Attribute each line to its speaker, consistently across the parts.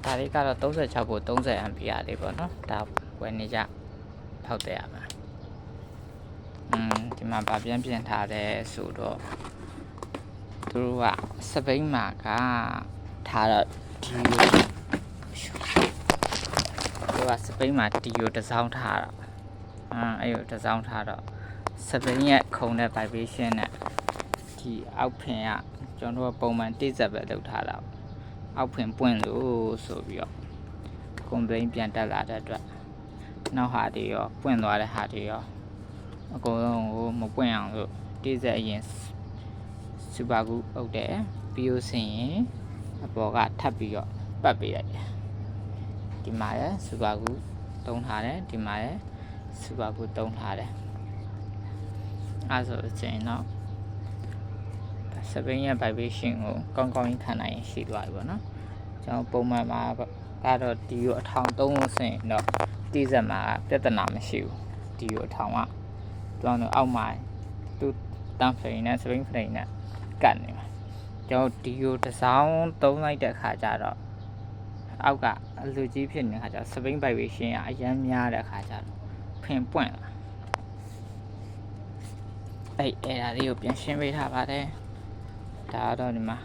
Speaker 1: ဒါလေးကတော့36ကို30 ampere လေးပေါ့နော်ဒါဝယ်နေကြဖောက်တဲ့ရမှာဒီမှာဗာပြန်ထားတယ်ဆိုတော့သူတို့ကစပိန်မှာကထားတော့ဒီသူကစပိန်မှာဒီကိုတစ်စောင်းထားတော့အဲ့ကိုတစ်စောင်းထားတော့စပိန်ရဲ့ခုံတဲ့ vibration နဲ့ဒီအောက်ဖင်ကကျွန်တော်တို့ပုံမှန်တိကျပဲလုပ်ထားတာအောက်ဖင်ပွင့်လို့ဆိုပြီးတော့complaint ပြန်တက်လာတဲ့အတွက်နောက်ဟာတွေရောပွင့်သွားတဲ့ဟာတွေရောအကုန်လုံးကိုမပွင့်အောင်လို့တိကျအရင်စူပါကူအုပ်တယ်ပြီးလို့ဆိုရင်အပေါ်ကထပ်ပြီးတော့ပတ်ပေးလိုက်တယ်ဒီမှာရစူပါကူတုံးထားတယ်ဒီမှာရစူပါကူတုံးထားတယ်အဲဆိုရင်တော့စပိန်ရဲ့ vibration ကိုကောင်းကောင်းခံနိုင်ရှိသွားပြီပေါ့နော်ကျွန်တော်ပုံမှန်မှာကတော့ဒီကို1300လို့ဆိုရင်တော့တိကျမှာပြဿနာမရှိဘူးဒီကို1000ကကျွန်တော်အောက်မှာသူတန်ဖရိန်နဲ့စပိန်ဖရိန်နဲ့ကတ်နေမှာကျွန်တော်ဒီကိုတစ်စောင်းသုံးလိုက်တဲ့ခါကျတော့အောက်ကအလူကြီးဖြစ်နေတဲ့ခါကျတော့စပိန် vibration ကအရမ်းများတဲ့ခါကျတော့ဖင်ပွင့်လာအဲ့ဒါလေးကိုပြန်ရှင်းပေးထားပါတယ်ဒါတော့ဒီမှာ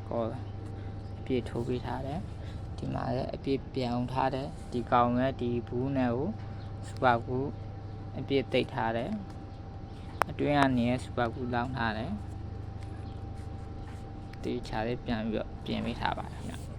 Speaker 1: ကိုအပြည့်ထိုးပေးထားတယ်ဒီမှာလည်းအပြည့်ပြောင်းထားတယ်ဒီကောင်နဲ့ဒီဘူးနဲ့ကိုစူပါကူအပြည့်တိတ်ထားတယ်အတွင်းကနေစူပါကူလောင်းထားတယ်ဒီချာလေးပြန်ပြီးတော့ပြင်ပေးထားပါတယ်ခင်ဗျ